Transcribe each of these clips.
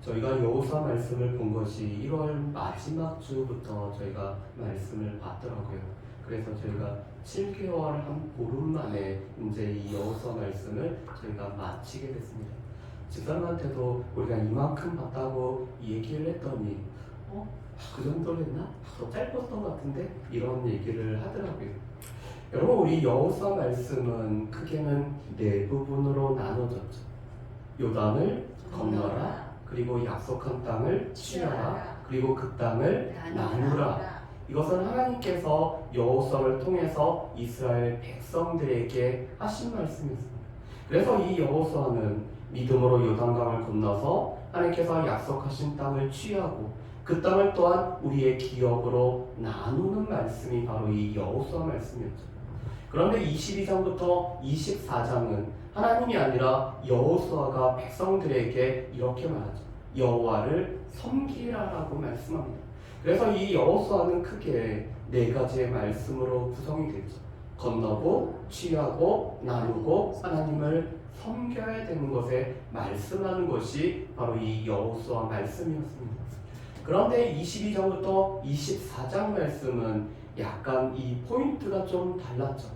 저희가 여호수아 말씀을 본 것이 1월 마지막 주부터 저희가 말씀을 봤더라고요. 그래서 저희가 7개월 한 보름 만에 이제 이 여호수아 말씀을 저희가 마치게 됐습니다. 집사람한테도 우리가 이만큼 봤다고 얘기를 했더니 그 정도 했나? 더 짧았던 것 같은데? 이런 얘기를 하더라고요. 여러분, 우리 여호수아 말씀은 크게는 네 부분으로 나눠졌죠. 요단을 건너라, 그리고 약속한 땅을 취하라, 그리고 그 땅을 나누라. 이것은 하나님께서 여호수아를 통해서 이스라엘 백성들에게 하신 말씀이었습니다. 그래서 이 여호수아는 믿음으로 요단강을 건너서 하나님께서 약속하신 땅을 취하고 그 땅을 또한 우리의 기업으로 나누는 말씀이 바로 이 여호수아 말씀이었죠. 그런데 22장부터 24장은 하나님이 아니라 여호수아가 백성들에게 이렇게 말하죠. 여호와를 섬기라라고 말씀합니다. 그래서 이 여호수아는 크게 네 가지의 말씀으로 구성이 되죠. 건너고 취하고 나누고 하나님을 섬겨야 되는 것에 말씀하는 것이 바로 이 여호수아 말씀이었습니다. 그런데 22장부터 24장 말씀은 약간 이 포인트가 좀 달랐죠.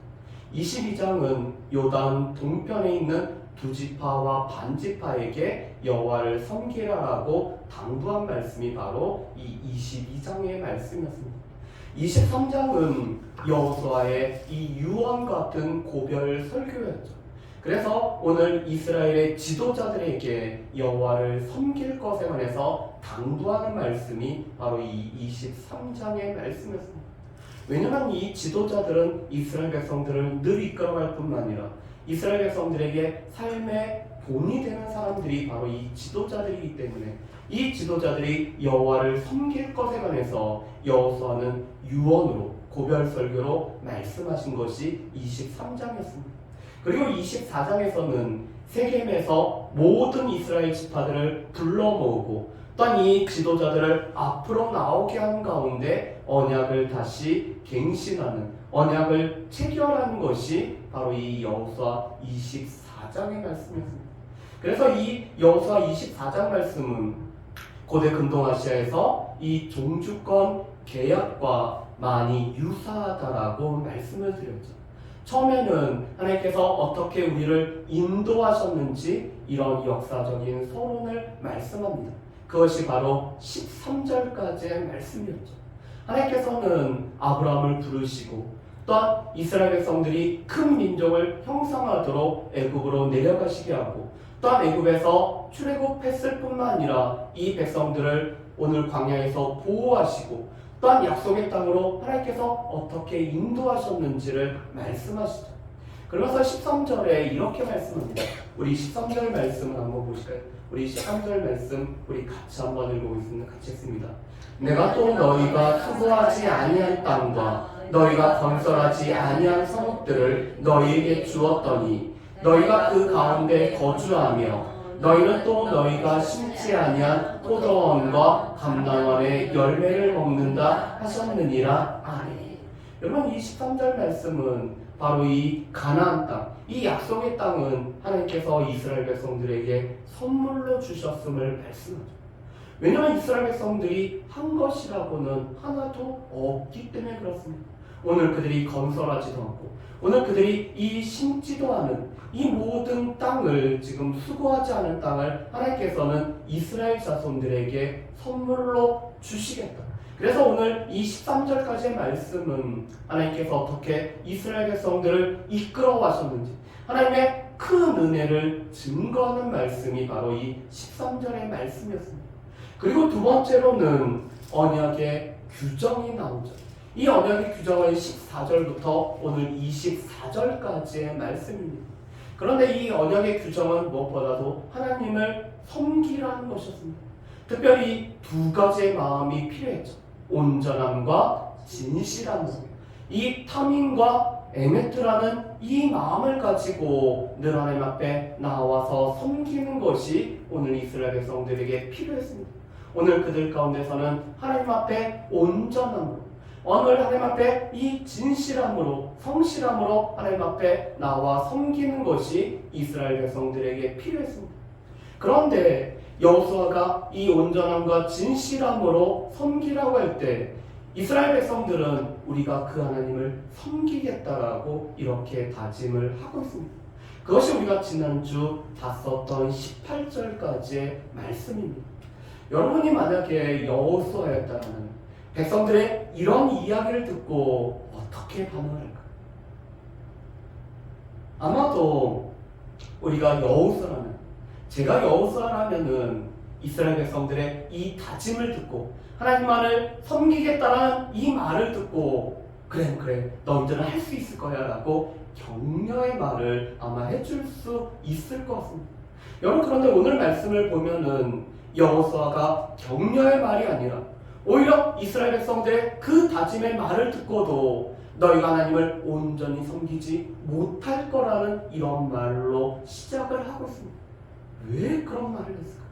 22장은 요단 동편에 있는 두 지파와 반 지파에게 여호와를 섬기라라고 당부한 말씀이 바로 이 22장의 말씀이었습니다. 23장은 여호수아의 이 유언 같은 고별 설교였죠. 그래서 오늘 이스라엘의 지도자들에게 여호와를 섬길 것에 관해서 당부하는 말씀이 바로 이 23장의 말씀이었습니다. 왜냐하면 이 지도자들은 이스라엘 백성들을 늘 이끌어갈 뿐만 아니라 이스라엘 백성들에게 삶의 본이 되는 사람들이 바로 이 지도자들이기 때문에 이 지도자들이 여호와를 섬길 것에 관해서 여호수아는 유언으로 고별 설교로 말씀하신 것이 23장이었습니다. 그리고 24장에서는 세겜에서 모든 이스라엘 지파들을 불러 모으고 또한 이 지도자들을 앞으로 나오게 하는 가운데 언약을 다시 갱신하는, 언약을 체결하는 것이 바로 이 여호수아 24장의 말씀이었습니다. 그래서 이 여호수아 24장 말씀은 고대 근동아시아에서 이 종주권 계약과 많이 유사하다라고 말씀을 드렸죠. 처음에는 하나님께서 어떻게 우리를 인도하셨는지 이런 역사적인 서론을 말씀합니다. 그것이 바로 13절까지의 말씀이었죠. 하나님께서는 아브라함을 부르시고 또한 이스라엘 백성들이 큰 민족을 형성하도록 애굽으로 내려가시게 하고 또한 애굽에서 출애굽했을 뿐만 아니라 이 백성들을 오늘 광야에서 보호하시고 또한 약속의 땅으로 하나님께서 어떻게 인도하셨는지를 말씀하시죠. 그러면서 13절에 이렇게 말씀합니다. 우리 13절 말씀을 한번 보실까요? 우리 13절 말씀 우리 같이 한번 읽어보겠습니다. 같이 했습니다. 내가 또 너희가 수고하지 아니한 땅과 너희가 건설하지 아니한 성읍들을 너희에게 주었더니 너희가 그 가운데 거주하며 너희는 또 너희가 심지 아니한 포도원과 감람원의 열매를 먹는다 하셨느니라. 아멘. 여러분, 이 13절 말씀은 바로 이 가나안 땅, 이 약속의 땅은 하나님께서 이스라엘 백성들에게 선물로 주셨음을 말씀하죠. 왜냐하면 이스라엘 백성들이 한 것이라고는 하나도 없기 때문에 그렇습니다. 오늘 그들이 건설하지도 않고 오늘 그들이 이 심지도 않은 이 모든 땅을 지금 수고하지 않은 땅을 하나님께서는 이스라엘 자손들에게 선물로 주시겠다. 그래서 오늘 이 13절까지의 말씀은 하나님께서 어떻게 이스라엘 백성들을 이끌어 가셨는지 하나님의 큰 은혜를 증거하는 말씀이 바로 이 13절의 말씀이었습니다. 그리고 두 번째로는 언약의 규정이 나오죠. 이 언약의 규정은 14절부터 오늘 24절까지의 말씀입니다. 그런데 이 언약의 규정은 무엇보다도 하나님을 섬기라는 것이었습니다. 특별히 두 가지의 마음이 필요했죠. 온전함과 진실함. 이 탐임과 에메트라는 이 마음을 가지고 늘 하나님 앞에 나와서 섬기는 것이 오늘 이스라엘 백성들에게 필요했습니다. 오늘 그들 가운데서는 하나님 앞에 온전함으로 오늘 하나님 앞에 이 진실함으로 성실함으로 하나님 앞에 나와 섬기는 것이 이스라엘 백성들에게 필요했습니다. 그런데 여호수아가 이 온전함과 진실함으로 섬기라고 할 때 이스라엘 백성들은 우리가 그 하나님을 섬기겠다라고 이렇게 다짐을 하고 있습니다. 그것이 우리가 지난주 봤었던 18절까지의 말씀입니다. 여러분이 만약에 여호수아였다면 백성들의 이런 이야기를 듣고 어떻게 반응을 할까요? 아마도 우리가 여호수아라면, 제가 여호수아라면은 이스라엘 백성들의 이 다짐을 듣고 하나님만을 섬기겠다라는 이 말을 듣고 그래 너희들은 할 수 있을 거야 라고 격려의 말을 아마 해줄 수 있을 것 같습니다. 여러분, 그런데 오늘 말씀을 보면은 여호수아가 격려의 말이 아니라 오히려 이스라엘 백성들의 그 다짐의 말을 듣고도 너희가 하나님을 온전히 섬기지 못할 거라는 이런 말로 시작을 하고 있습니다. 왜 그런 말을 했을까요?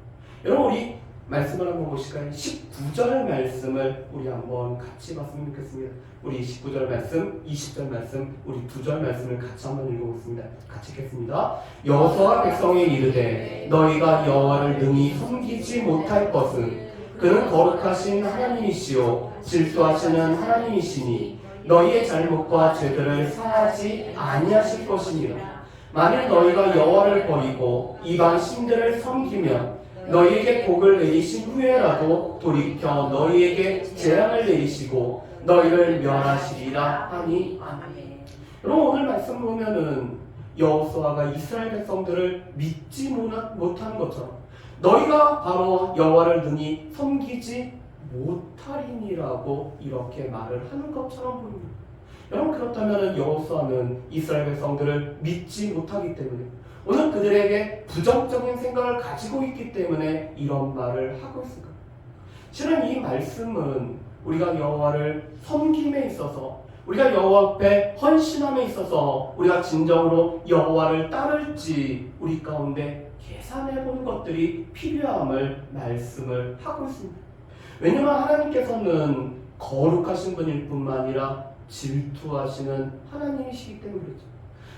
여러분, 우리 말씀을 한번 보실까요? 19절 말씀을 우리 한번 같이 봤으면 좋겠습니다. 우리 19절 말씀, 20절 말씀, 우리 두 절 말씀을 같이 한번 읽어보겠습니다. 같이 읽겠습니다. 여호수아가 백성에 이르되 너희가 여호와를 능히 섬기지 못할 것은 그는 거룩하신 하나님이시요 질투하시는 하나님이시니 너희의 잘못과 죄들을 사하지 아니하실 것이니라. 만일 너희가 여호와를 버리고 이방 신들을 섬기면 너희에게 복을 내리신 후에라도 돌이켜 너희에게 재앙을 내리시고 너희를 멸하시리라 하니 아멘. 여러분, 오늘 말씀 보면은 여호수아가 이스라엘 백성들을 믿지 못하는 것처럼 너희가 바로 여호와를 능히 섬기지 못하리니라고 이렇게 말을 하는 것처럼 보입니다. 여러분, 그렇다면 여호수아는 이스라엘 백성들을 믿지 못하기 때문에 오늘 그들에게 부정적인 생각을 가지고 있기 때문에 이런 말을 하고 있을까요? 실은 이 말씀은 우리가 여호와를 섬김에 있어서, 우리가 여호와 앞에 헌신함에 있어서 우리가 진정으로 여호와를 따를지 우리 가운데 계산해 보는 것들이 필요함을 말씀을 하고 있습니다. 왜냐하면 하나님께서는 거룩하신 분일 뿐만 아니라 질투하시는 하나님이시기 때문에 그렇죠.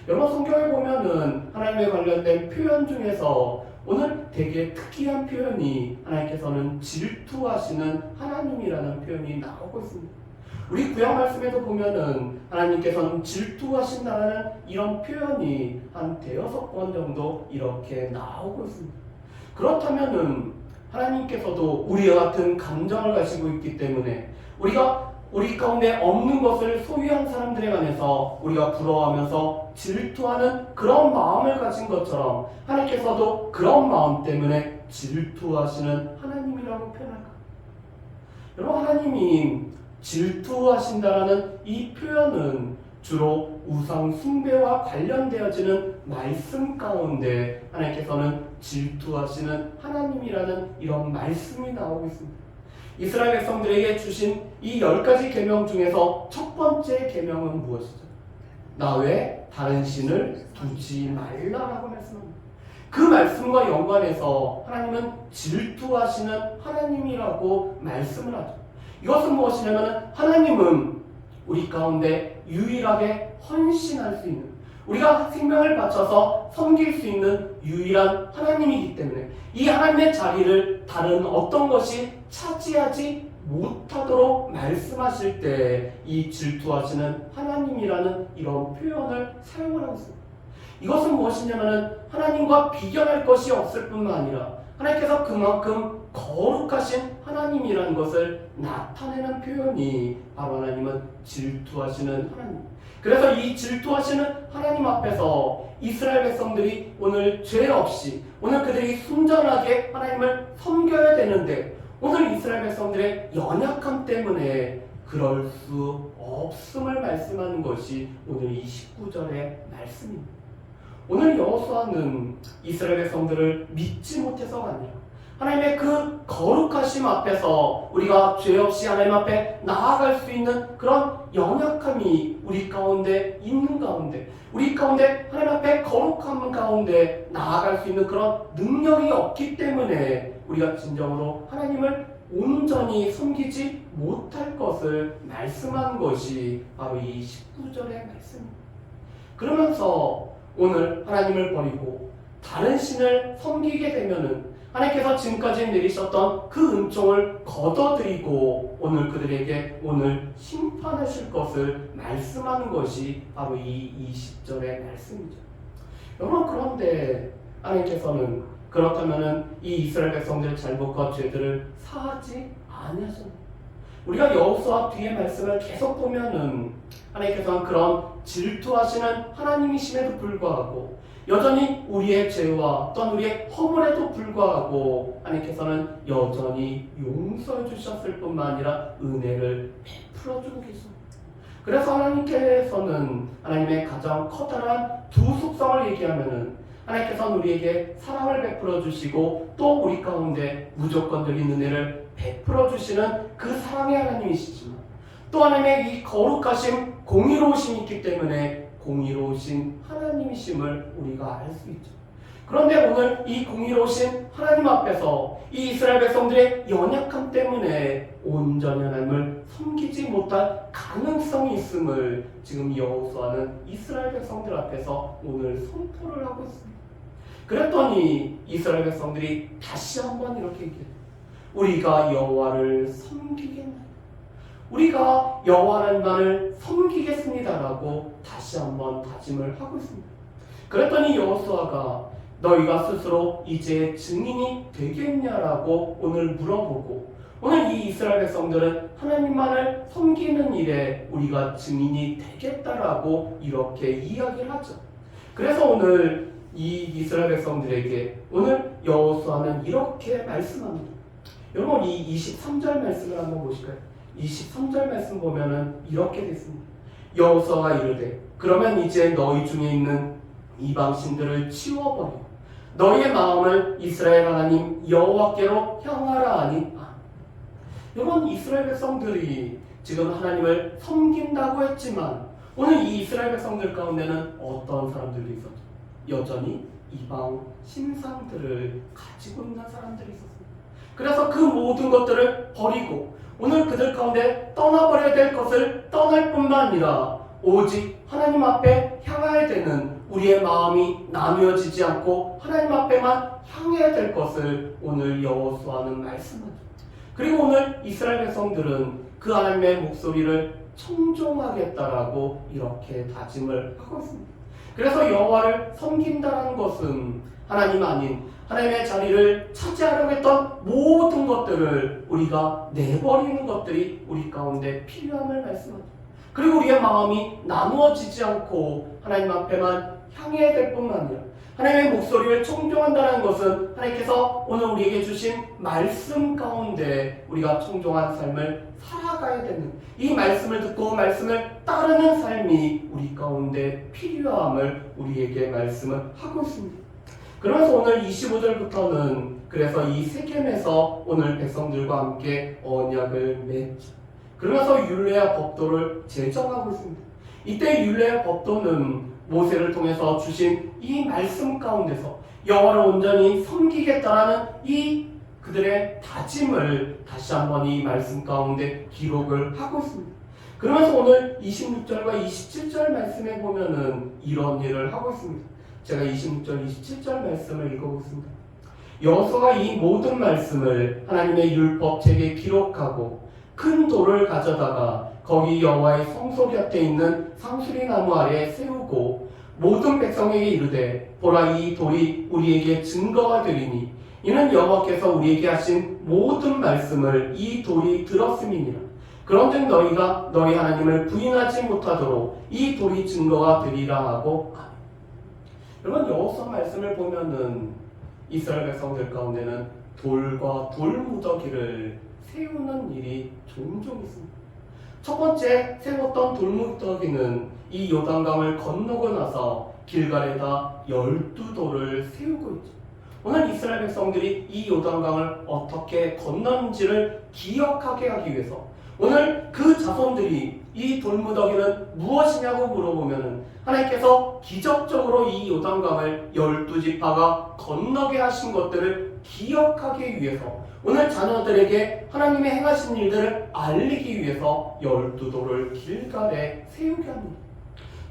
여러분, 성경에 보면은 하나님에 관련된 표현 중에서 오늘 되게 특이한 표현이 하나님께서는 질투하시는 하나님이라는 표현이 나오고 있습니다. 우리 구약 말씀에도 보면은 하나님께서는 질투하신다는 이런 표현이 한 5번 정도 이렇게 나오고 있습니다. 그렇다면은 하나님께서도 우리와 같은 감정을 가지고 있기 때문에 우리 가운데 없는 것을 소유한 사람들에 관해서 우리가 부러워하면서 질투하는 그런 마음을 가진 것처럼 하나님께서도 그런 마음 때문에 질투하시는 하나님이라고 표현할까요? 여러분, 하나님이 질투하신다라는 이 표현은 주로 우상 숭배와 관련되어지는 말씀 가운데 하나님께서는 질투하시는 하나님이라는 이런 말씀이 나오고 있습니다. 이스라엘 백성들에게 주신 이 10가지 계명 중에서 첫 번째 계명은 무엇이죠? 나 외에 다른 신을 두지 말라라고 말씀합니다. 그 말씀과 연관해서 하나님은 질투하시는 하나님이라고 말씀을 하죠. 이것은 무엇이냐면 하나님은 우리 가운데 유일하게 헌신할 수 있는, 우리가 생명을 바쳐서 섬길 수 있는 유일한 하나님이기 때문에 이 하나님의 자리를 다른 어떤 것이 차지하지 못하도록 말씀하실 때 이 질투하시는 하나님이라는 이런 표현을 사용을 하고 있습니다. 이것은 무엇이냐면 하나님과 비견할 것이 없을 뿐만 아니라 하나님께서 그만큼 거룩하신 하나님이라는 것을 나타내는 표현이 바로 하나님은 질투하시는 하나님. 그래서 이 질투하시는 하나님 앞에서 이스라엘 백성들이 오늘 죄 없이, 오늘 그들이 순전하게 하나님을 섬겨야 되는데 오늘 이스라엘 백성들의 연약함 때문에 그럴 수 없음을 말씀하는 것이 오늘 이 19절의 말씀입니다. 오늘 여호수아는 이스라엘 백성들을 믿지 못해서가 아니라 하나님의 그 거룩하심 앞에서 우리가 죄 없이 하나님 앞에 나아갈 수 있는 그런 연약함이 우리 가운데 있는 가운데, 우리 가운데 하나님 앞에 거룩함 가운데 나아갈 수 있는 그런 능력이 없기 때문에 우리가 진정으로 하나님을 온전히 섬기지 못할 것을 말씀한 것이 바로 이 19절의 말씀입니다. 그러면서 오늘 하나님을 버리고 다른 신을 섬기게 되면은 하나님께서 지금까지 내리셨던 그 은총을 걷어들이고 오늘 그들에게 오늘 심판하실 것을 말씀하는 것이 바로 이 20절의 말씀이죠. 여러분, 그런데 하나님께서는 그렇다면은 이 이스라엘 백성들의 잘못과 죄들을 사하지 아니하셨나요? 우리가 여호수아 뒤의 말씀을 계속 보면은 하나님께서는 그런 질투하시는 하나님이심에도 불구하고 여전히 우리의 죄와 또한 우리의 허물에도 불구하고 하나님께서는 여전히 용서해 주셨을 뿐만 아니라 은혜를 베풀어 주고 계십니다. 그래서 하나님께서는 하나님의 가장 커다란 두 속성을 얘기하면은 하나님께서는 우리에게 사랑을 베풀어 주시고 또 우리 가운데 무조건적인 은혜를 베풀어 주시는 그 사랑의 하나님이시지만 또 하나님의 이 거룩하심, 공의로우심이 있기 때문에 공의로우신 하나님이심을 우리가 알 수 있죠. 그런데 오늘 이 공의로우신 하나님 앞에서 이 이스라엘 백성들의 연약함 때문에 온전히 하나님을 섬기지 못할 가능성이 있음을 지금 여호수아는 이스라엘 백성들 앞에서 오늘 선포를 하고 있습니다. 그랬더니 이스라엘 백성들이 다시 한번 이렇게 얘기해요. 우리가 여호와를 섬기겠나요? 우리가 여호와 하나님만을 섬기겠습니다라고 다시 한번 다짐을 하고 있습니다. 그랬더니 여호수아가 너희가 스스로 이제 증인이 되겠냐라고 오늘 물어보고 오늘 이 이스라엘 백성들은 하나님만을 섬기는 일에 우리가 증인이 되겠다라고 이렇게 이야기를 하죠. 그래서 오늘 이 이스라엘 백성들에게 오늘 여호수아는 이렇게 말씀합니다. 여러분, 이 23절 말씀을 한번 보실까요? 23절 말씀 보면은 이렇게 됐습니다. 여호수아가 이르되 그러면 이제 너희 중에 있는 이방 신들을 치워버리고 너희의 마음을 이스라엘 하나님 여호와께로 향하라 하니. 여러분, 이스라엘 백성들이 지금 하나님을 섬긴다고 했지만 오늘 이 이스라엘 백성들 가운데는 어떤 사람들이 있었죠? 여전히 이방 신상들을 가지고 있는 사람들이 있었습니다. 그래서 그 모든 것들을 버리고 오늘 그들 가운데 떠나버려야 될 것을 떠날 뿐만 아니라 오직 하나님 앞에 향해야 되는 우리의 마음이 나뉘어지지 않고 하나님 앞에만 향해야 될 것을 오늘 여호수아는 말씀하죠. 그리고 오늘 이스라엘 백성들은 그 하나님의 목소리를 청종하겠다라고 이렇게 다짐을 하고 있습니다. 그래서 여호와를 섬긴다는 것은 하나님 아닌 하나님의 자리를 차지하려고 했던 모든 것들을 우리가 내버리는 것들이 우리 가운데 필요함을 말씀하죠. 그리고 우리의 마음이 나누어지지 않고 하나님 앞에만 향해야 될 뿐만 아니라 하나님의 목소리를 청종한다는 것은 하나님께서 오늘 우리에게 주신 말씀 가운데 우리가 청종한 삶을 살아가야 되는 이 말씀을 듣고 말씀을 따르는 삶이 우리 가운데 필요함을 우리에게 말씀을 하고 있습니다. 그러면서 오늘 25절부터는 그래서 이 세겜에서 오늘 백성들과 함께 언약을 맺죠. 그러면서 율례와 법도를 제정하고 있습니다. 이때 율례와 법도는 모세를 통해서 주신 이 말씀 가운데서 여호와를 온전히 섬기겠다라는 이 그들의 다짐을 다시 한번 이 말씀 가운데 기록을 하고 있습니다. 그러면서 오늘 26절과 27절 말씀에 보면은 이런 일을 하고 있습니다. 제가 26절, 27절 말씀을 읽어보겠습니다. 여호수아가 이 모든 말씀을 하나님의 율법책에 기록하고 큰 돌을 가져다가 거기 여호와의 성소 곁에 있는 상수리 나무 아래에 세우고 모든 백성에게 이르되 보라, 이 돌이 우리에게 증거가 되리니 이는 여호와께서 우리에게 하신 모든 말씀을 이 돌이 들었음이니라. 그런즉 너희가 너희 하나님을 부인하지 못하도록 이 돌이 증거가 되리라 하고. 여러분, 여호수아 말씀을 보면은 이스라엘 백성들 가운데는 돌과 돌무더기를 세우는 일이 종종 있습니다. 첫 번째 세웠던 돌무더기는 이 요단강을 건너고 나서 길갈에다 12돌을 세우고 있죠. 오늘 이스라엘 백성들이 이 요단강을 어떻게 건넜는지를 기억하게 하기 위해서 오늘 그 자손들이 이 돌무더기는 무엇이냐고 물어보면 하나님께서 기적적으로 이 요단강을 12지파가 건너게 하신 것들을 기억하기 위해서 오늘 자녀들에게 하나님의 행하신 일들을 알리기 위해서 12돌을 길갈에 세우게 합니다.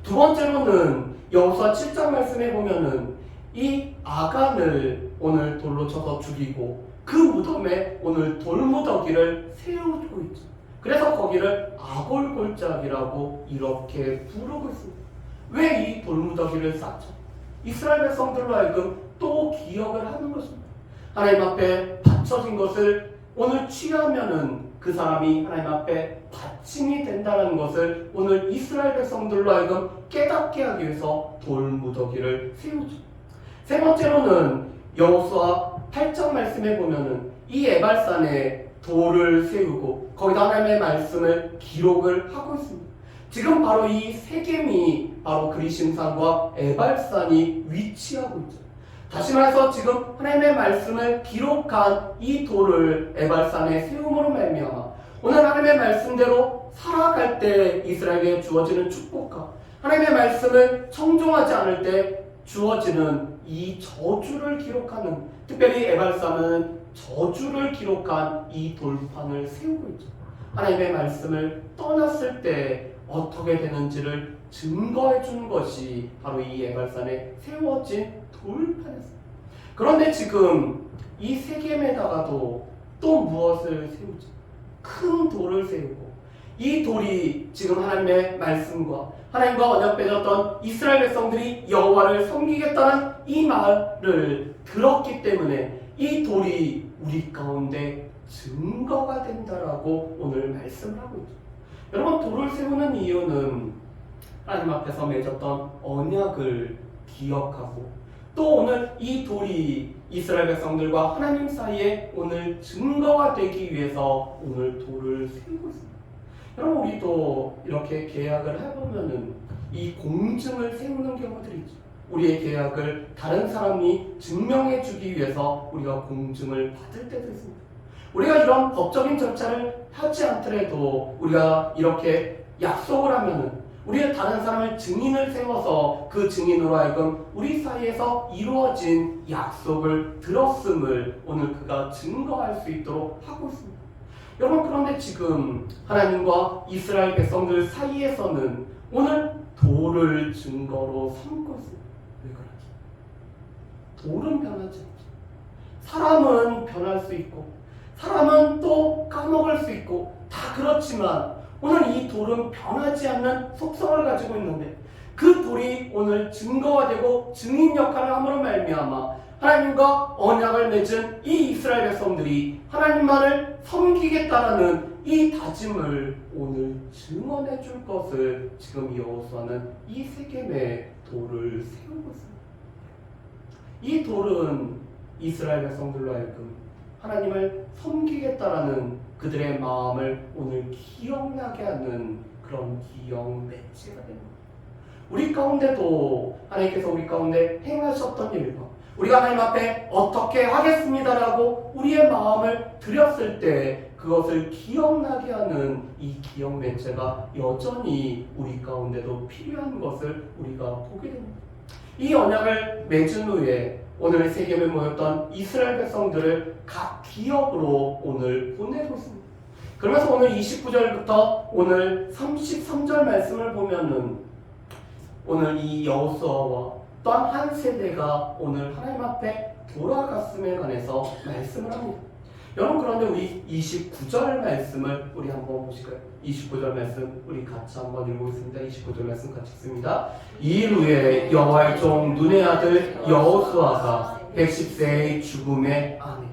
두 번째로는 여호수아 7장 말씀에 보면은 이 아간을 오늘 돌로 쳐서 죽이고 그 무덤에 오늘 돌무더기를 세우고 있죠. 그래서 거기를 아골골짜기라고 이렇게 부르고 있습니다. 왜 이 돌무더기를 쌓죠? 이스라엘 백성들로 하여금 또 기억을 하는 것입니다. 하나님 앞에 바쳐진 것을 오늘 취하면은 그 사람이 하나님 앞에 받침이 된다는 것을 오늘 이스라엘 백성들로 하여금 깨닫게 하기 위해서 돌무더기를 세우죠. 세 번째로는 여호수아 8장 말씀에 보면은 이 에발산에 돌을 세우고 거기다 하나님의 말씀을 기록을 하고 있습니다. 지금 바로 이 세겜이 바로 그리심산과 에발산이 위치하고 있죠. 다시 말해서 지금 하나님의 말씀을 기록한 이 돌을 에발산에 세움으로 말미암아 오늘 하나님의 말씀대로 살아갈 때 이스라엘에게 주어지는 축복과 하나님의 말씀을 청종하지 않을 때 주어지는 이 저주를 기록하는, 특별히 에발산은 저주를 기록한 이 돌판을 세우고 있죠. 하나님의 말씀을 떠났을 때 어떻게 되는지를 증거해 주는 것이 바로 이 에발산에 세워진 돌판이었습니다. 그런데 지금 이 세겜에다가도 또 무엇을 세우죠? 큰 돌을 세우고 이 돌이 지금 하나님의 말씀과 하나님과 언약 맺었던 이스라엘 백성들이 여호와를 섬기겠다는 이 말을 들었기 때문에 이 돌이 우리 가운데 증거가 된다라고 오늘 말씀을 하고 있죠. 여러분, 돌을 세우는 이유는 하나님 앞에서 맺었던 언약을 기억하고 또 오늘 이 돌이 이스라엘 백성들과 하나님 사이에 오늘 증거가 되기 위해서 오늘 돌을 세우고 있습니다. 여러분, 우리도 이렇게 계약을 해보면은 이 공증을 세우는 경우들이 있죠. 우리의 계약을 다른 사람이 증명해 주기 위해서 우리가 공증을 받을 때도 있습니다. 우리가 이런 법적인 절차를 하지 않더라도 우리가 이렇게 약속을 하면은 우리가 다른 사람을 증인을 세워서 그 증인으로 하여금 우리 사이에서 이루어진 약속을 들었음을 오늘 그가 증거할 수 있도록 하고 있습니다. 여러분, 그런데 지금 하나님과 이스라엘 백성들 사이에서는 오늘 돌을 증거로 삼고 있습니다. 왜 그러지? 돌은 변하지 않죠. 사람은 변할 수 있고 사람은 또 까먹을 수 있고 다 그렇지만 오늘 이 돌은 변하지 않는 속성을 가지고 있는데 그 돌이 오늘 증거가 되고 증인 역할을 함으로 말미암아 하나님과 언약을 맺은 이 이스라엘 백성들이 하나님만을 섬기겠다라는 이 다짐을 오늘 증언해 줄 것을 지금 여호수아는 이 세겜의 돌을 세우고 있습니다. 이 돌은 이스라엘 백성들로 하여금 하나님을 섬기겠다라는 그들의 마음을 오늘 기억나게 하는 그런 기억 매체가 됩니다. 우리 가운데도 하나님께서 우리 가운데 행하셨던 일과 우리가 하나님 앞에 어떻게 하겠습니다라고 우리의 마음을 드렸을 때 그것을 기억나게 하는 이 기억 매체가 여전히 우리 가운데도 필요한 것을 우리가 보게 됩니다. 이 언약을 맺은 후에 오늘 세겜에 모였던 이스라엘 백성들을 각 기업으로 오늘 보내고 있습니다. 그러면서 오늘 29절부터 오늘 33절 말씀을 보면은 오늘 이 여호수아와 또한 한 세대가 오늘 하나님 앞에 돌아갔음에 관해서 말씀을 합니다. 여러분, 그런데 우리 29절 말씀을 우리 한번 보실까요? 29절 말씀 우리 같이 한번 읽어보겠습니다. 29절 말씀 같이 읽습니다. 이일 후에 여호와의 종 눈의 아들 여호수아가 110세의 죽음에 아멘.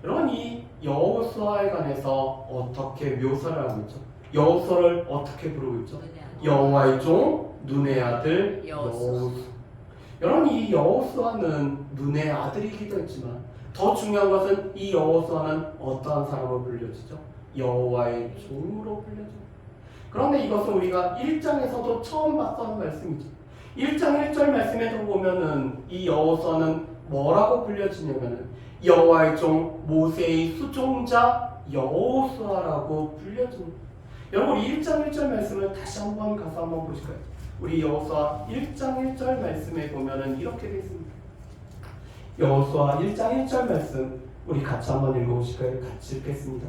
여러분, 이 여호수아에 관해서 어떻게 묘사를 하고 있죠? 여호수아를 어떻게 부르고 있죠? 여호와의 종 눈의 아들 여호수아. 여러분, 이 여호수아는 눈의 아들이기도 했지만 더 중요한 것은 이 여호수아는 어떠한 사람으로 불려지죠? 여호와의 종으로 불려집니다. 그런데 이것은 우리가 1장에서도 처음 봤던 말씀이죠. 1장 1절 말씀에도 보면은 이 여호수아는 뭐라고 불려지냐면은 여호와의 종 모세의 수종자 여호수아라고 불려집니다. 여러분, 우리 1장 1절 말씀을 다시 한번 가서 한번 보실까요? 우리 여호수아 1장 1절 말씀에 보면은 이렇게 되어 있습니다. 여호수아 1장 1절 말씀 우리 같이 한번 읽어보실까요? 같이 읽겠습니다.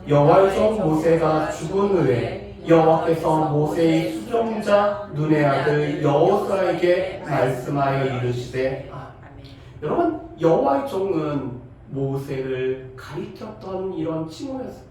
여호와의 종 모세가 죽은 후에 여호와께서 모세의 수종자 눈의 아들 여호수아에게 말씀하여 이르시되 여러분, 여호와의 종은 모세를 가리켰던 이런 칭호였어요.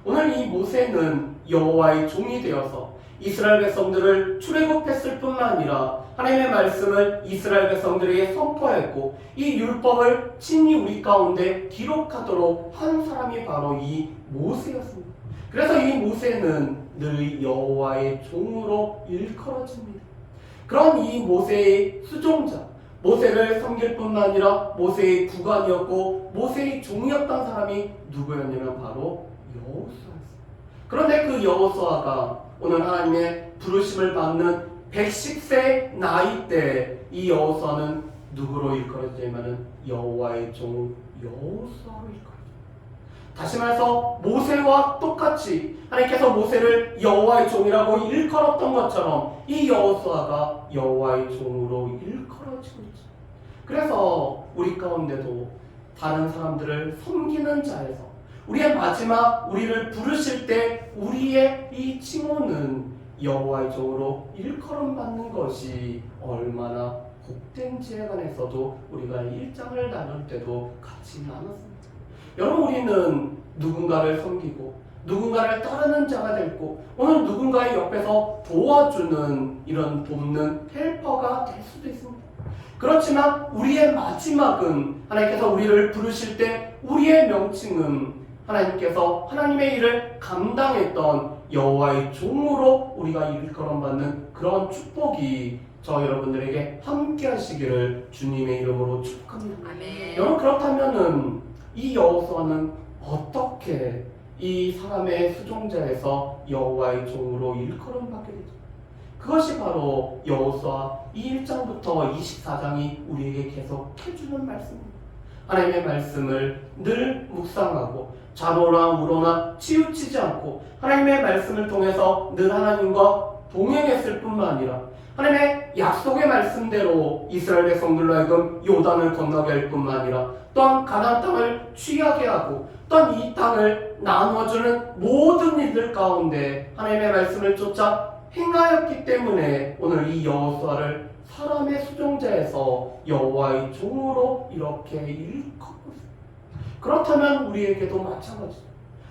오늘 이 모세는 여호와의 종이 되어서 이스라엘 백성들을 출애굽했을 뿐만 아니라 하나님의 말씀을 이스라엘 백성들에게 선포했고 이 율법을 친히 우리 가운데 기록하도록 한 사람이 바로 이 모세였습니다. 그래서 이 모세는 늘 여호와의 종으로 일컬어집니다. 그런 이 모세의 수종자, 모세를 섬길 뿐만 아니라 모세의 구관이었고 모세의 종이었던 사람이 누구였냐면 바로 여호수아였어요. 그런데 그 여호수아가 오늘 하나님의 부르심을 받는 110세 나이 때 이 여호수아는 누구로 일컬어지냐면 여호와의 종 여호수아로 일컬어집니다. 다시 말해서 모세와 똑같이 하나님께서 모세를 여호와의 종이라고 일컬었던 것처럼 이 여호수아가 여호와의 종으로 일컬어지고 있죠. 그래서 우리 가운데도 다른 사람들을 섬기는 자에서 우리의 마지막 우리를 부르실 때 우리의 이 칭호는 여호와의 종으로 일컬음 받는 것이 얼마나 복된지에 관해서도 우리가 1장을 나눌 때도 같이 나눴습니다. 여러분, 우리는 누군가를 섬기고 누군가를 따르는 자가 됐고 오늘 누군가의 옆에서 도와주는 이런 돕는 헬퍼가 될 수도 있습니다. 그렇지만 우리의 마지막은 하나님께서 우리를 부르실 때 우리의 명칭은 하나님께서 하나님의 일을 감당했던 여호와의 종으로 우리가 일컬음받는 그런 축복이 저 여러분들에게 함께 하시기를 주님의 이름으로 축복합니다. 아멘. 여러분, 그렇다면은 이 여호수아는 어떻게 이 사람의 수종자에서 여호와의 종으로 일컬음받게 되죠? 그것이 바로 여호수아 1장부터 24장이 우리에게 계속 해주는 말씀입니다. 하나님의 말씀을 늘 묵상하고 좌로나 우로나 치우치지 않고 하나님의 말씀을 통해서 늘 하나님과 동행했을 뿐만 아니라 하나님의 약속의 말씀대로 이스라엘 백성들로 하여금 요단을 건너게 할 뿐만 아니라 또한 가나안 땅을 취하게 하고 또한 이 땅을 나누어주는 모든 일들 가운데 하나님의 말씀을 쫓아 행하였기 때문에 오늘 이 여호수아를 사람의 수종자에서 여호와의 종으로 이렇게 일컫고 있습니다. 그렇다면 우리에게도 마찬가지죠.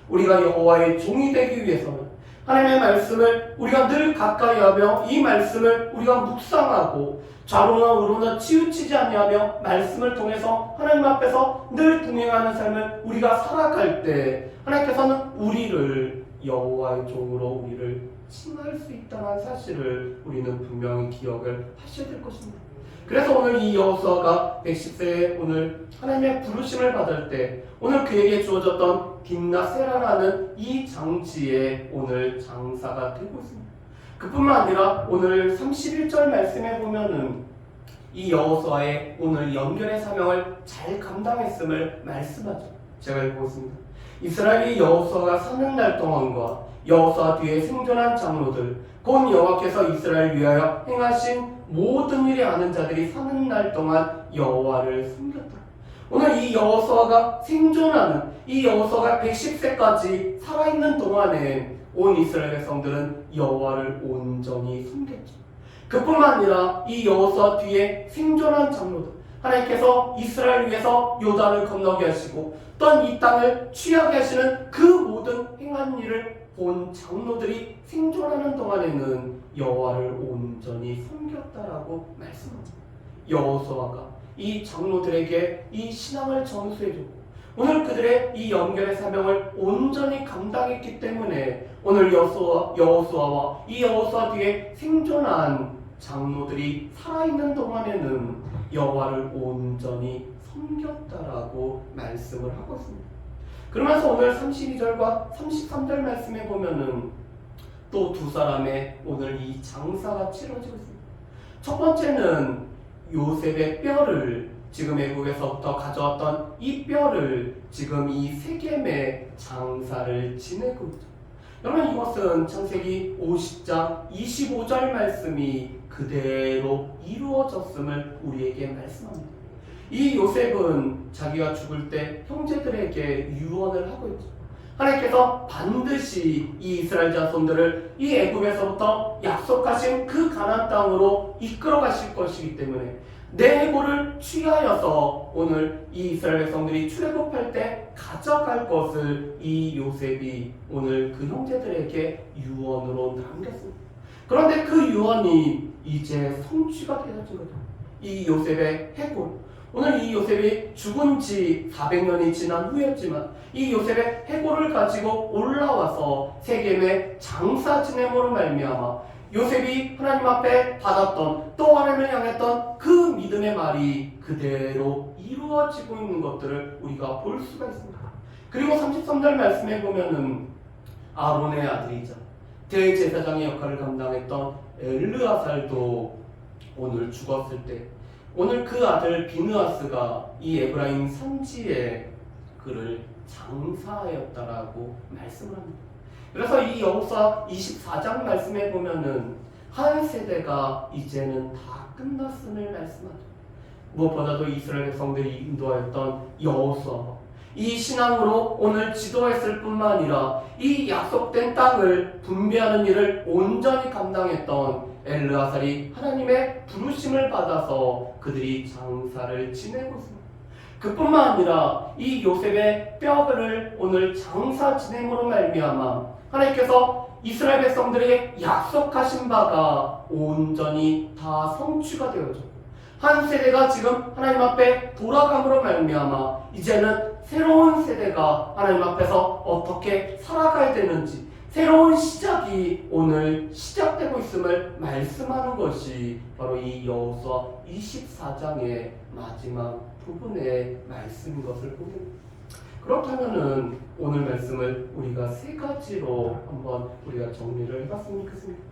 우리가 여호와의 종이 되기 위해서는 하나님의 말씀을 우리가 늘 가까이 하며 이 말씀을 우리가 묵상하고 좌로나 우로나 치우치지 아니하며 말씀을 통해서 하나님 앞에서 늘 동행하는 삶을 우리가 살아갈 때 하나님께서는 우리를 여호와의 종으로 우리를 칭할 수 있다는 사실을 우리는 분명히 기억을 하셔야 될 것입니다. 그래서 오늘 이 여호수아가 110세에 오늘 하나님의 부르심을 받을 때 오늘 그에게 주어졌던 딥나세라라는 이 장지에 오늘 장사가 되고 있습니다. 그뿐만 아니라 오늘 31절 말씀에 보면은 이 여호수아의 오늘 연결의 사명을 잘 감당했음을 말씀하죠. 제가 읽어보겠습니다. 이스라엘이 여호수아가 사는 날 동안과 여호수아 뒤에 생존한 장로들 곧 여호와께서 이스라엘 위하여 행하신 모든 일에 아는 자들이 사는 날 동안 여호와를 섬겼다. 오늘 이 여호수아가 생존하는 이 여호수아가 110세까지 살아있는 동안에 온 이스라엘 백성들은 여호와를 온전히 섬겼죠. 그뿐만 아니라 이 여호수아 뒤에 생존한 장로들 하나님께서 이스라엘 위해서 요단을 건너게 하시고 또한 이 땅을 취하게 하시는 그 모든 행한 일을 본 장로들이 생존하는 동안에는 여호와를 온전히 섬겼다라고 말씀합니다. 여호수아가 이 장로들에게 이 신앙을 전수해주고 오늘 그들의 이 연결의 사명을 온전히 감당했기 때문에 오늘 여호수아와 이 여호수아 뒤에 생존한 장로들이 살아있는 동안에는 여호와를 온전히 섬겼다라고 말씀을 하고 있습니다. 그러면서 오늘 32절과 33절 말씀에 보면은 또 두 사람의 오늘 이 장사가 치러지고 있습니다. 첫 번째는 요셉의 뼈를 지금 애국에서부터 가져왔던 이 뼈를 지금 이 세겜의 장사를 지내고 있죠. 여러분, 이것은 창세기 50장 25절 말씀이 그대로 이루어졌음을 우리에게 말씀합니다. 이 요셉은 자기가 죽을 때 형제들에게 유언을 하고 있죠. 하나님께서 반드시 이 이스라엘 자손들을 이 애굽에서부터 약속하신 그 가나안 땅으로 이끌어 가실 것이기 때문에 내 해골을 취하여서 오늘 이 이스라엘 백성들이 출애굽할 때 가져갈 것을 이 요셉이 오늘 그 형제들에게 유언으로 남겼습니다. 그런데 그 유언이 이제 성취가 되어진 거죠. 이 요셉의 해골. 오늘 이 요셉이 죽은 지 400년이 지난 후였지만 이 요셉의 해골을 가지고 올라와서 세겜의 장사 지냄으로 말미암아 요셉이 하나님 앞에 받았던 또 하나님을 향했던 그 믿음의 말이 그대로 이루어지고 있는 것들을 우리가 볼 수가 있습니다. 그리고 33절 말씀에 보면은 아론의 아들이자 대제사장의 역할을 감당했던 엘르아살도 오늘 죽었을 때 오늘 그 아들 비느하스가 이 에브라임 산지에 그를 장사하였다라고 말씀을 합니다. 그래서 이 여호수아 24장 말씀에 보면은 한 세대가 이제는 다 끝났음을 말씀하죠. 무엇보다도 이스라엘 백성들이 인도하였던 여호수아 이 신앙으로 오늘 지도했을 뿐만 아니라 이 약속된 땅을 분배하는 일을 온전히 감당했던 엘르아살이 하나님의 부르심을 받아서 그들이 장사를 지내고 있습니다. 그뿐만 아니라 이 요셉의 뼈를 오늘 장사 지냄으로 말미암아 하나님께서 이스라엘 백성들에게 약속하신 바가 온전히 다 성취가 되어졌고 한 세대가 지금 하나님 앞에 돌아감으로 말미암아 이제는 새로운 세대가 하나님 앞에서 어떻게 살아가야 되는지 새로운 시작이 오늘 시작되고 있음을 말씀하는 것이 바로 이 여호수아 24장의 마지막 부분의 말씀인 것을 보게 됩니다. 그렇다면은 오늘 말씀을 우리가 세 가지로 한번 우리가 정리를 해봤으면 좋겠습니다.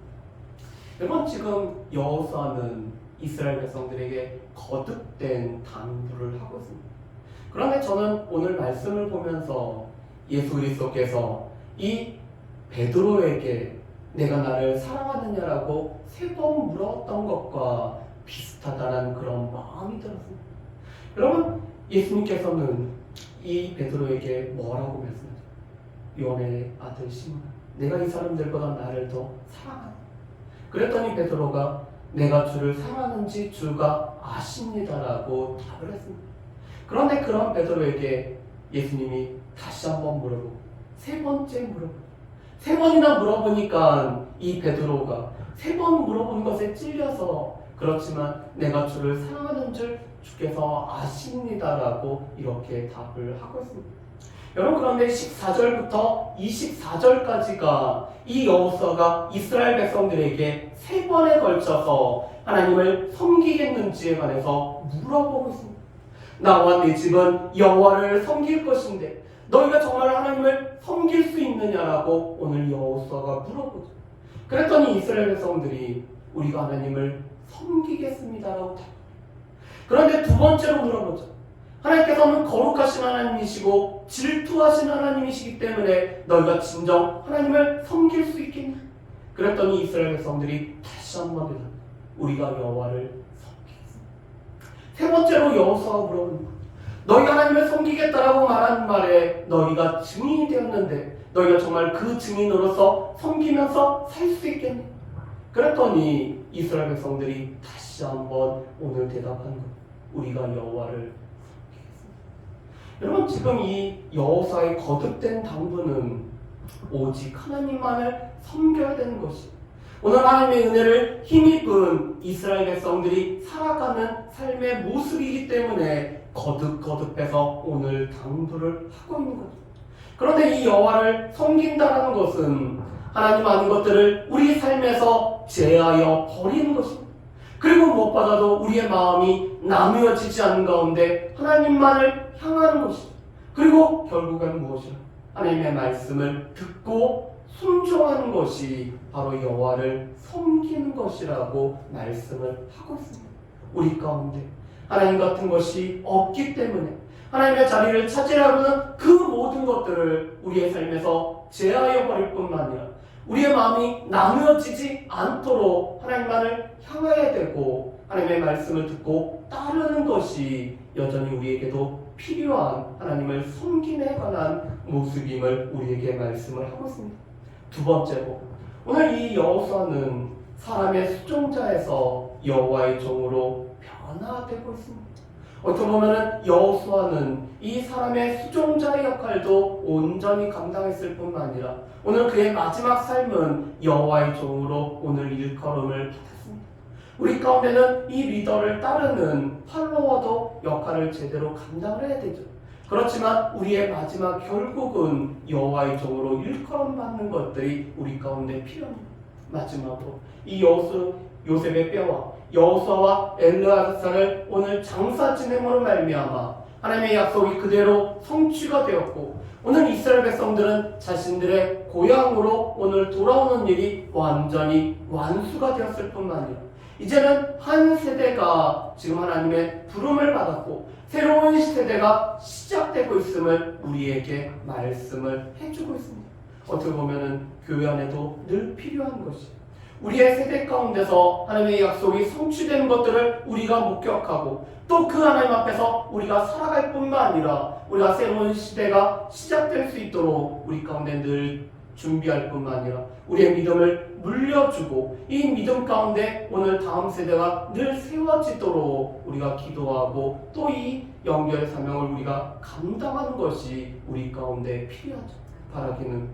여러분 지금 여호수아는 이스라엘 백성들에게 거듭된 당부를 하고 있습니다. 그런데 저는 오늘 말씀을 보면서 예수 그리스도께서 이 베드로에게 내가 나를 사랑하느냐라고 3번 물었던 것과 비슷하다는 그런 마음이 들었습니다. 여러분 예수님께서는 이 베드로에게 뭐라고 말씀하죠? 요한의 아들 시몬아 내가 이 사람들보다 나를 더 사랑하나? 그랬더니 베드로가 내가 주를 사랑하는지 주가 아십니다라고 답을 했습니다. 그런데 그런 베드로에게 예수님이 다시 한번 물어보고 3번째 물어보고 3번이나 물어보니까 이 베드로가 3번 물어본 것에 찔려서 그렇지만 내가 주를 사랑하는 줄 주께서 아십니다라고 이렇게 답을 하고 있습니다. 여러분 그런데 14절부터 24절까지가 이 여호수아가 이스라엘 백성들에게 3번에 걸쳐서 하나님을 섬기겠는지에 관해서 물어보고 있습니다. 나와 내 집은 여호와를 섬길 것인데 너희가 정말 하나님을 섬길 수 있느냐라고 오늘 여호수아가 물어보죠. 그랬더니 이스라엘 백성들이 우리가 하나님을 섬기겠습니다라고 답합니다. 그런데 2번째로 물어보죠. 하나님께서는 거룩하신 하나님이시고 질투하신 하나님이시기 때문에 너희가 진정 하나님을 섬길 수 있겠냐? 그랬더니 이스라엘 백성들이 다시 한번 대답합니다. 우리가 여호와를 섬기겠습니다. 3번째로 여호수아가 물어봅니다. 너희가 하나님을 섬기겠다라고 말한 말에 너희가 증인이 되었는데 너희가 정말 그 증인으로서 섬기면서 살 수 있겠니? 그랬더니 이스라엘 백성들이 다시 한번 오늘 대답한 것 우리가 여호와를 섬기겠습니다. 여러분 지금 이 여호수아의 거듭된 당부는 오직 하나님만을 섬겨야 되는 것이 오늘 하나님의 은혜를 힘입은 이스라엘 백성들이 살아가는 삶의 모습이기 때문에 거듭해서 오늘 당부를 하고 있는 거죠. 그런데 이 여호와를 섬긴다는 것은 하나님 아닌 것들을 우리 삶에서 제하여 버리는 것입니다. 그리고 무엇보다도 우리의 마음이 나누어지지 않는 가운데 하나님만을 향하는 것입니다. 그리고 결국은 무엇이요? 하나님의 말씀을 듣고 순종하는 것이 바로 여호와를 섬기는 것이라고 말씀을 하고 있습니다. 우리 가운데 하나님 같은 것이 없기 때문에 하나님의 자리를 차지하려는 그 모든 것들을 우리의 삶에서 제하여 버릴 뿐만 아니라 우리의 마음이 나누어지지 않도록 하나님만을 향해야 되고 하나님의 말씀을 듣고 따르는 것이 여전히 우리에게도 필요한 하나님을 섬김에 관한 모습임을 우리에게 말씀을 하고 있습니다. 2번째로 오늘 이 여호수아는 사람의 수종자에서 여호와의 종으로 변화되고 있습니다. 어떻게 보면은 여호수아는 이 사람의 수종자의 역할도 온전히 감당했을 뿐만 아니라 오늘 그의 마지막 삶은 여호와의 종으로 오늘 일컬음을 받았습니다. 우리 가운데는 이 리더를 따르는 팔로워도 역할을 제대로 감당을 해야 되죠. 그렇지만 우리의 마지막 결국은 여호와의 종으로 일컬음 받는 것들이 우리 가운데 필요합니다. 마지막으로 이 요셉의 뼈와 여호수아와 엘르아사를 오늘 장사 지냄으로 말미암아 하나님의 약속이 그대로 성취가 되었고 오늘 이스라엘 백성들은 자신들의 고향으로 오늘 돌아오는 일이 완전히 완수가 되었을 뿐만 아니라 이제는 한 세대가 지금 하나님의 부름을 받았고 새로운 세대가 시작되고 있음을 우리에게 말씀을 해주고 있습니다. 어떻게 보면은 교회 안에도 늘 필요한 것이 우리의 세대 가운데서 하나님의 약속이 성취되는 것들을 우리가 목격하고 또 그 하나님 앞에서 우리가 살아갈 뿐만 아니라 우리가 새로운 시대가 시작될 수 있도록 우리 가운데 늘 준비할 뿐만 아니라 우리의 믿음을 물려주고 이 믿음 가운데 오늘 다음 세대가 늘 세워지도록 우리가 기도하고 또 이 연결의 사명을 우리가 감당하는 것이 우리 가운데 필요하죠. 바라기는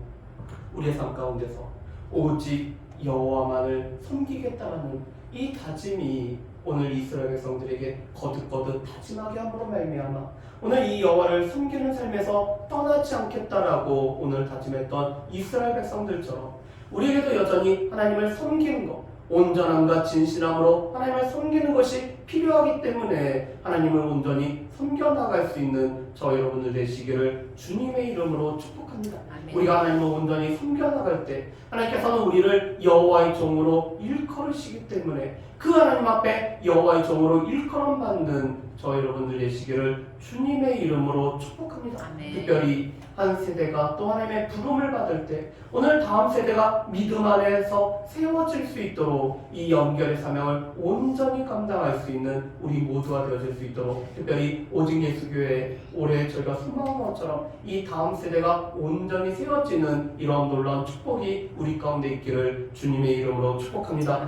우리의 삶 가운데서 오직 여호와만을 섬기겠다라는 이 다짐이 오늘 이스라엘 백성들에게 거듭거듭 다짐하게 함으로 말미암아 오늘 이 여호와를 섬기는 삶에서 떠나지 않겠다라고 오늘 다짐했던 이스라엘 백성들처럼 우리에게도 여전히 하나님을 섬기는 것, 온전함과 진실함으로 하나님을 섬기는 것이 필요하기 때문에 하나님을 온전히 섬겨나갈 수 있는 저 여러분들 되시기를 주님의 이름으로 축복합니다. 아멘. 우리가 하나님을 온전히 섬겨나갈 때 하나님께서는 우리를 여호와의 종으로 일컬으시기 때문에 그 하나님 앞에 여호와의 종으로 일컬음 받는 저 여러분들 되시기를 주님의 이름으로 축복합니다. 아멘. 특별히 한 세대가 또 하나님의 부름을 받을 때 오늘 다음 세대가 믿음 안에서 세워질 수 있도록 이 연결의 사명을 온전히 감당할 수 있는 우리 모두가 되어질 수 있도록 특별히 오직 예수교회 올해 저희가 소망한 것처럼 이 다음 세대가 온전히 세워지는 이러한 놀라운 축복이 우리 가운데 있기를 주님의 이름으로 축복합니다.